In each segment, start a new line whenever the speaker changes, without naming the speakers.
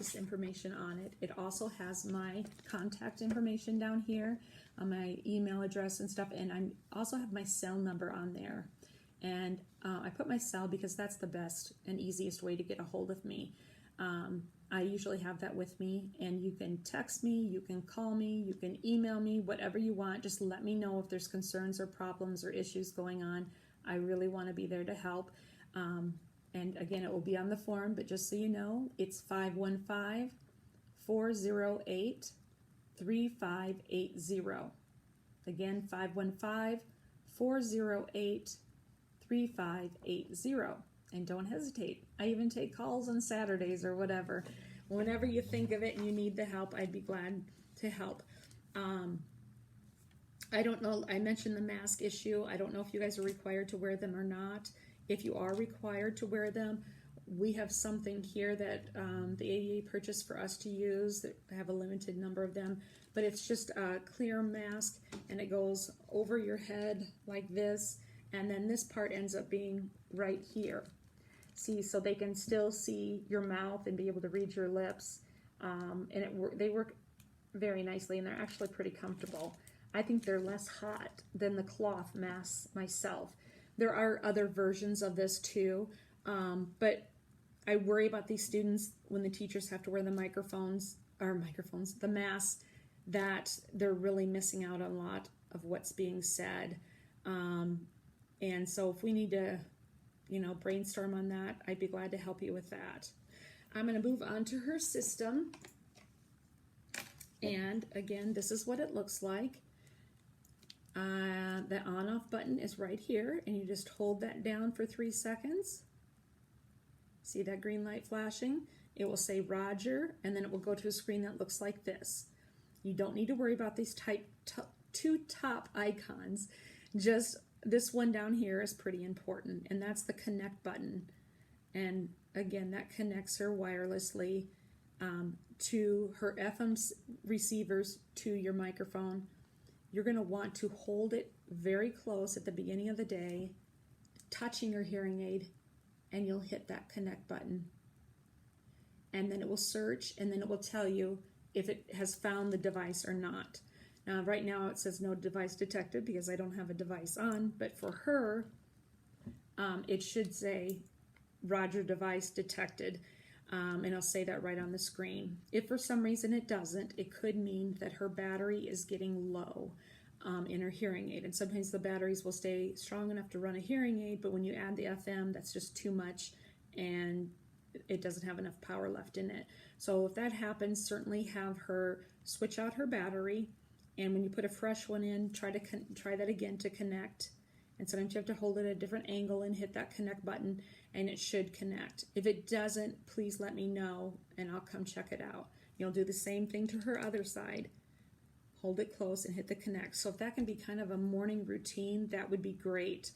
this information on it. It also has my contact information down here, my email address and stuff, and I also have my cell number on there. And I put my cell because that's the best and easiest way to get a hold of me. I usually have that with me, and you can text me, you can call me, you can email me, whatever you want. Just let me know if there's concerns or problems or issues going on. I really want to be there to help. And again, it will be on the form, but just so you know, it's 515-408-3580. Again, 515-408-3580. And don't hesitate. I even take calls on Saturdays or whatever. Whenever you think of it and you need the help, I'd be glad to help. I don't know, I mentioned the mask issue. I don't know if you guys are required to wear them or not. If you are required to wear them, we have something here that the ADA purchased for us to use. I have a limited number of them, but it's just a clear mask, and it goes over your head like this, and then this part ends up being right here. See, so they can still see your mouth and be able to read your lips, and they work very nicely, and they're actually pretty comfortable. I think they're less hot than the cloth masks myself. There are other versions of this too, but I worry about these students when the teachers have to wear the the masks, that they're really missing out on a lot of what's being said. And so if we need to, brainstorm on that, I'd be glad to help you with that. I'm going to move on to her system. And again, this is what it looks like. The on-off button is right here, and you just hold that down for 3 seconds. See that green light flashing? It will say Roger, and then it will go to a screen that looks like this. You don't need to worry about these two top icons. Just this one down here is pretty important, and that's the connect button. And again, that connects her wirelessly to her FM receivers to your microphone. You're going to want to hold it very close at the beginning of the day, touching your hearing aid, and you'll hit that connect button. And then it will search, and then it will tell you if it has found the device or not. Now, right now it says no device detected because I don't have a device on, but for her, it should say Roger, device detected, and I'll say that right on the screen. If for some reason it doesn't, it could mean that her battery is getting low in her hearing aid, and sometimes the batteries will stay strong enough to run a hearing aid, but when you add the FM, that's just too much, and it doesn't have enough power left in it. So if that happens, certainly have her switch out her battery, and when you put a fresh one in, try that again to connect. And sometimes you have to hold it at a different angle and hit that connect button, and it should connect. If it doesn't, please let me know, and I'll come check it out. You'll do the same thing to her other side. Hold it close and hit the connect. So if that can be kind of a morning routine, that would be great.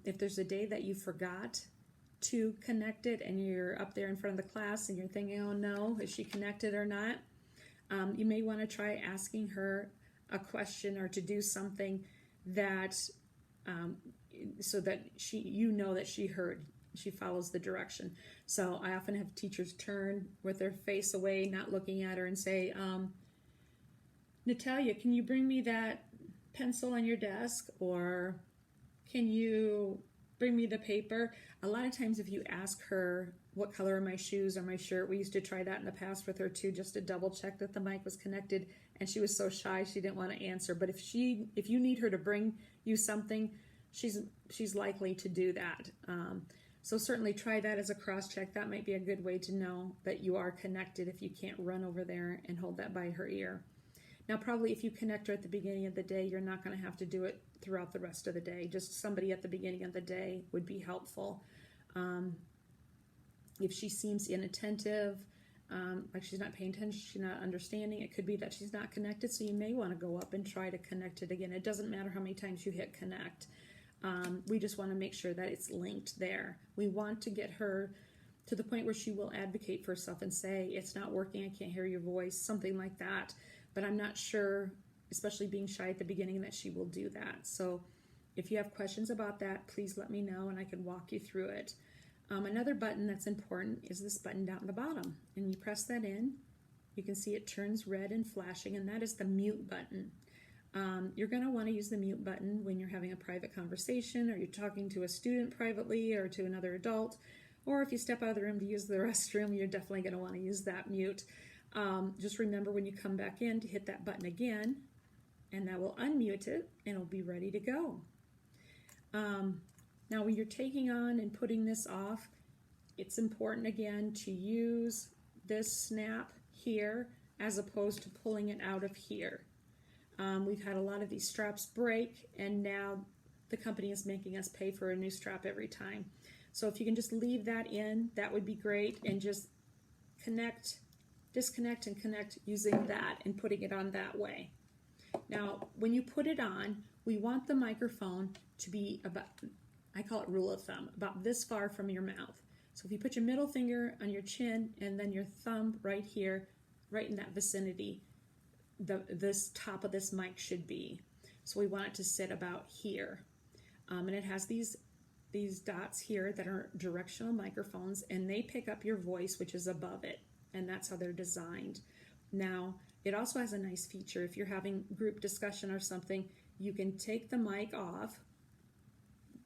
If there's a day that you forgot to connect it and you're up there in front of the class and you're thinking, oh no, is she connected or not? You may want to try asking her a question or to do something that so that that she heard, she follows the direction. So I often have teachers turn with their face away, not looking at her, and say, Natalia, can you bring me that pencil on your desk? Or can you bring me the paper? A lot of times if you ask her what color are my shoes or my shirt, we used to try that in the past with her too, just to double check that the mic was connected, and she was so shy she didn't want to answer. But if you need her to bring you something, she's likely to do that. So certainly try that as a cross-check. That might be a good way to know that you are connected if you can't run over there and hold that by her ear. Now probably if you connect her at the beginning of the day, you're not going to have to do it throughout the rest of the day. Just somebody at the beginning of the day would be helpful. If she seems inattentive, like she's not paying attention, she's not understanding, it could be that she's not connected, so you may want to go up and try to connect it again. It doesn't matter how many times you hit connect. We just want to make sure that it's linked there. We want to get her to the point where she will advocate for herself and say, it's not working, I can't hear your voice, something like that. But I'm not sure, especially being shy at the beginning, that she will do that. So if you have questions about that, please let me know and I can walk you through it. Another button that's important is this button down at the bottom, and you press that in. You can see it turns red and flashing, and that is the mute button. You're going to want to use the mute button when you're having a private conversation, or you're talking to a student privately, or to another adult, or if you step out of the room to use the restroom, you're definitely going to want to use that mute. Just remember when you come back in to hit that button again, and that will unmute it, and it'll be ready to go. Now when you're taking on and putting this off, it's important again to use this snap here as opposed to pulling it out of here. We've had a lot of these straps break, and now the company is making us pay for a new strap every time. So if you can just leave that in, that would be great, and just disconnect and connect using that and putting it on that way. Now, when you put it on, we want the microphone to be about, I call it rule of thumb, about this far from your mouth. So if you put your middle finger on your chin and then your thumb right here, right in that vicinity, this top of this mic should be. So we want it to sit about here. And it has these dots here that are directional microphones, and they pick up your voice, which is above it. And that's how they're designed. Now, it also has a nice feature. If you're having group discussion or something, you can take the mic off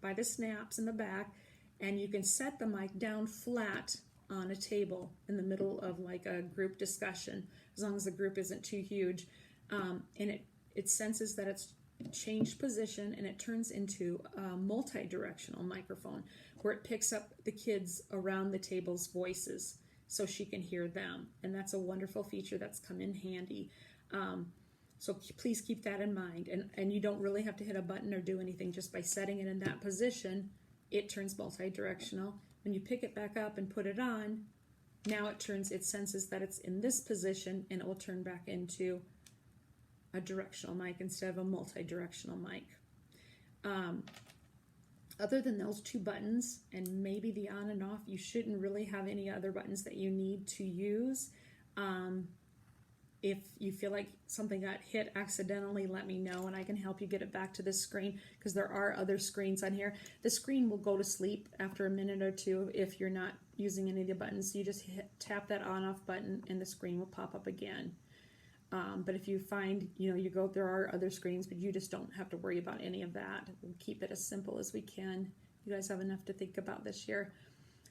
by the snaps in the back, and you can set the mic down flat on a table in the middle of like a group discussion, as long as the group isn't too huge. And it senses that it's changed position, and it turns into a multi-directional microphone where it picks up the kids around the table's voices so she can hear them. And that's a wonderful feature that's come in handy. So please keep that in mind. And you don't really have to hit a button or do anything. Just by setting it in that position, it turns multi-directional. When you pick it back up and put it on, now it senses that it's in this position, and it will turn back into a directional mic instead of a multi-directional mic. Other than those two buttons and maybe the on and off, you shouldn't really have any other buttons that you need to use. If you feel like something got hit accidentally, let me know and I can help you get it back to this screen, because there are other screens on here. The screen will go to sleep after a minute or two if you're not using any of the buttons. So you just tap that on-off button and the screen will pop up again. But if you find, there are other screens, but you just don't have to worry about any of that. We'll keep it as simple as we can. You guys have enough to think about this year.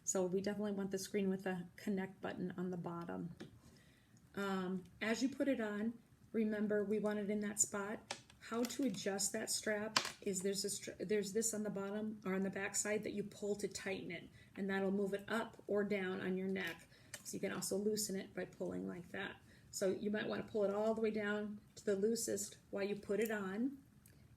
So we definitely want the screen with a connect button on the bottom. As you put it on, remember we want it in that spot. How to adjust that strap is there's this on the bottom or on the back side that you pull to tighten it, and that'll move it up or down on your neck. So you can also loosen it by pulling like that. So you might want to pull it all the way down to the loosest while you put it on.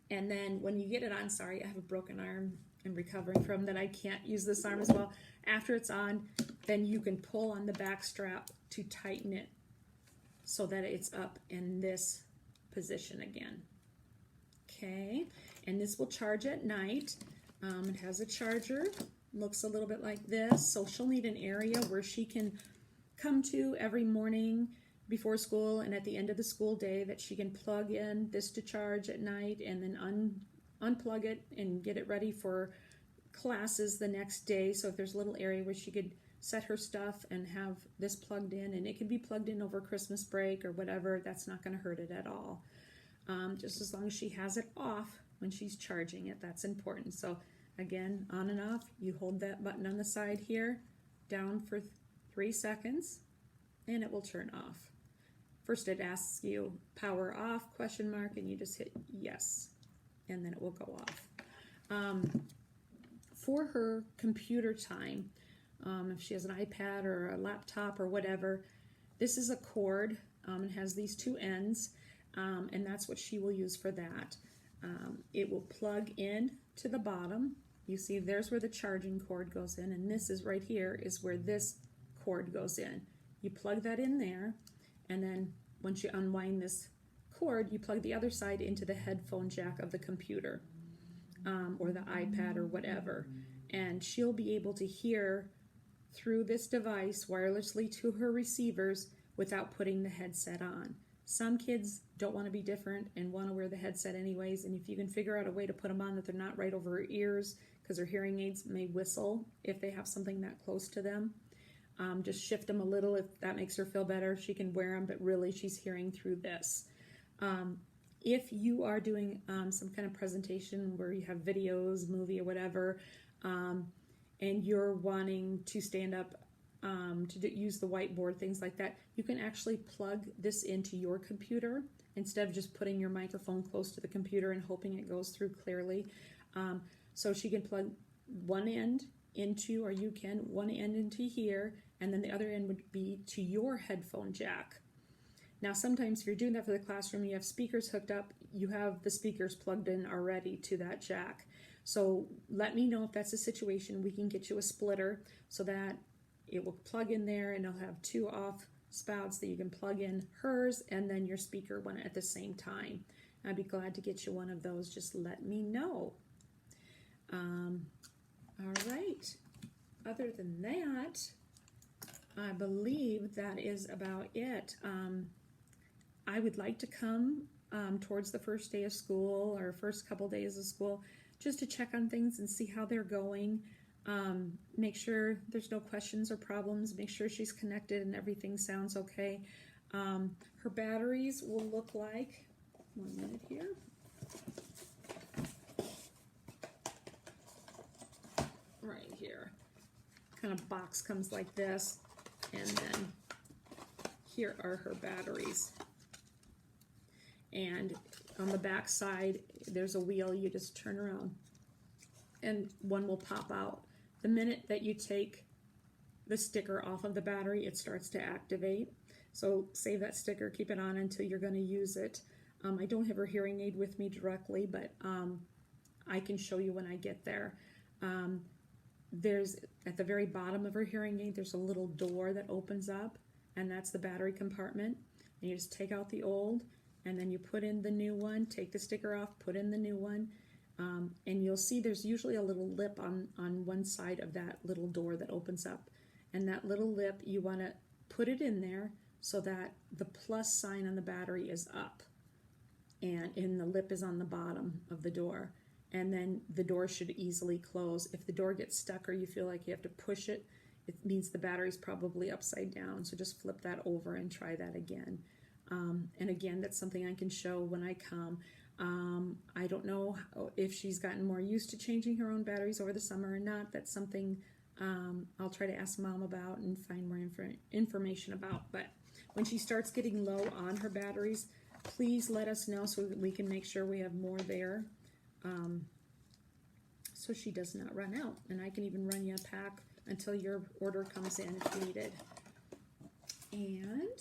And then when you get it on, sorry, I have a broken arm I'm recovering from that, I can't use this arm as well. After it's on, then you can pull on the back strap to tighten it so that it's up in this position again. Okay, and this will charge at night. It has a charger, looks a little bit like this, so she'll need an area where she can come to every morning before school and at the end of the school day, that she can plug in this to charge at night and then unplug it and get it ready for classes the next day. So if there's a little area where she could set her stuff and have this plugged in, and it can be plugged in over Christmas break or whatever, that's not going to hurt it at all. Just as long as she has it off when she's charging it, that's important. So again, on and off, you hold that button on the side here down for 3 seconds and it will turn off. First it asks you power off ? And you just hit yes, and then it will go off. For her computer time, if she has an iPad or a laptop or whatever, this is a cord. It has these two ends, and that's what she will use for that. It will plug in to the bottom. You see there's where the charging cord goes in, and this is right here is where this cord goes in. You plug that in there, and then once you unwind this cord, you plug the other side into the headphone jack of the computer or the iPad or whatever, and she'll be able to hear through this device wirelessly to her receivers without putting the headset on. Some kids don't want to be different and want to wear the headset anyways, and if you can figure out a way to put them on that they're not right over her ears, because her hearing aids may whistle if they have something that close to them. Just shift them a little if that makes her feel better. She can wear them, but really she's hearing through this. If you are doing some kind of presentation where you have videos, movie, or whatever, and you're wanting to stand up use the whiteboard, things like that, you can actually plug this into your computer instead of just putting your microphone close to the computer and hoping it goes through clearly. So she can plug one end into, or you can, one end into here, and then the other end would be to your headphone jack. Now sometimes if you're doing that for the classroom, you have speakers hooked up, you have the speakers plugged in already to that jack. So let me know if that's the situation. We can get you a splitter so that it will plug in there, and it'll have two off spouts that you can plug in hers and then your speaker one at the same time. I'd be glad to get you one of those. Just let me know. All right. Other than that, I believe that is about it. I would like to come towards the first day of school or first couple days of school just to check on things and see how they're going. Make sure there's no questions or problems. Make sure she's connected and everything sounds okay. Her batteries will look like, 1 minute here. Right here. Kind of box comes like this, and then here are her batteries. And on the back side, there's a wheel. You just turn around and one will pop out. The minute that you take the sticker off of the battery, it starts to activate. So save that sticker, keep it on until you're going to use it. I don't have her hearing aid with me directly, but I can show you when I get there. There's, at the very bottom of her hearing aid, there's a little door that opens up, and that's the battery compartment. And you just take out the old, and then you put in the new one, take the sticker off, put in the new one, and you'll see there's usually a little lip on one side of that little door that opens up. And that little lip, you want to put it in there so that the plus sign on the battery is up, and the lip is on the bottom of the door. And then the door should easily close. If the door gets stuck or you feel like you have to push it, it means the battery's probably upside down. So just flip that over and try that again. And again, that's something I can show when I come. I don't know if she's gotten more used to changing her own batteries over the summer or not. That's something I'll try to ask Mom about and find more information about. But when she starts getting low on her batteries, please let us know so that we can make sure we have more there. So she does not run out, and I can even run you a pack until your order comes in if needed. And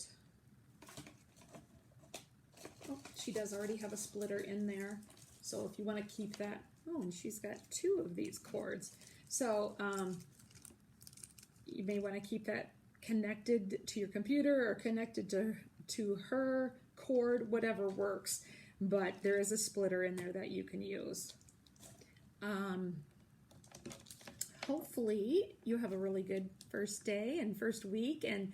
oh, she does already have a splitter in there, so if you want to keep that, oh, and she's got 2 of these cords, so you may want to keep that connected to your computer or connected to her cord, whatever works. But there is a splitter in there that you can use. Hopefully you have a really good first day and first week, and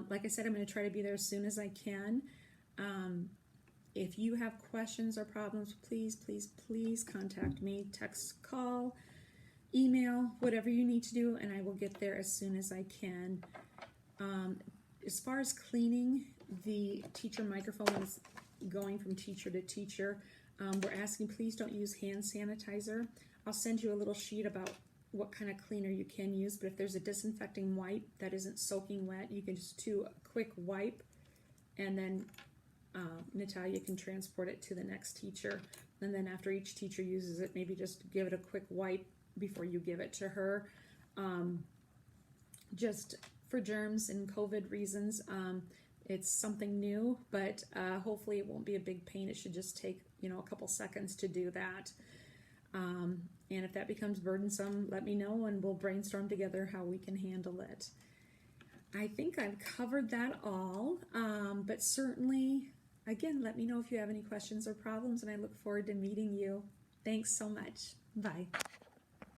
like I said, I'm going to try to be there as soon as I can. If you have questions or problems, please, please, please contact me. Text, call, email, whatever you need to do, and I will get there as soon as I can. As far as cleaning the teacher microphones, going from teacher to teacher, we're asking please don't use hand sanitizer. I'll send you a little sheet about what kind of cleaner you can use, but if there's a disinfecting wipe that isn't soaking wet, you can just do a quick wipe, and then Natalia can transport it to the next teacher. And then after each teacher uses it, maybe just give it a quick wipe before you give it to her. Just for germs and COVID reasons. It's something new, but hopefully it won't be a big pain. It should just take, a couple seconds to do that. And if that becomes burdensome, let me know and we'll brainstorm together how we can handle it. I think I've covered that all, but certainly, again, let me know if you have any questions or problems, and I look forward to meeting you. Thanks so much. Bye.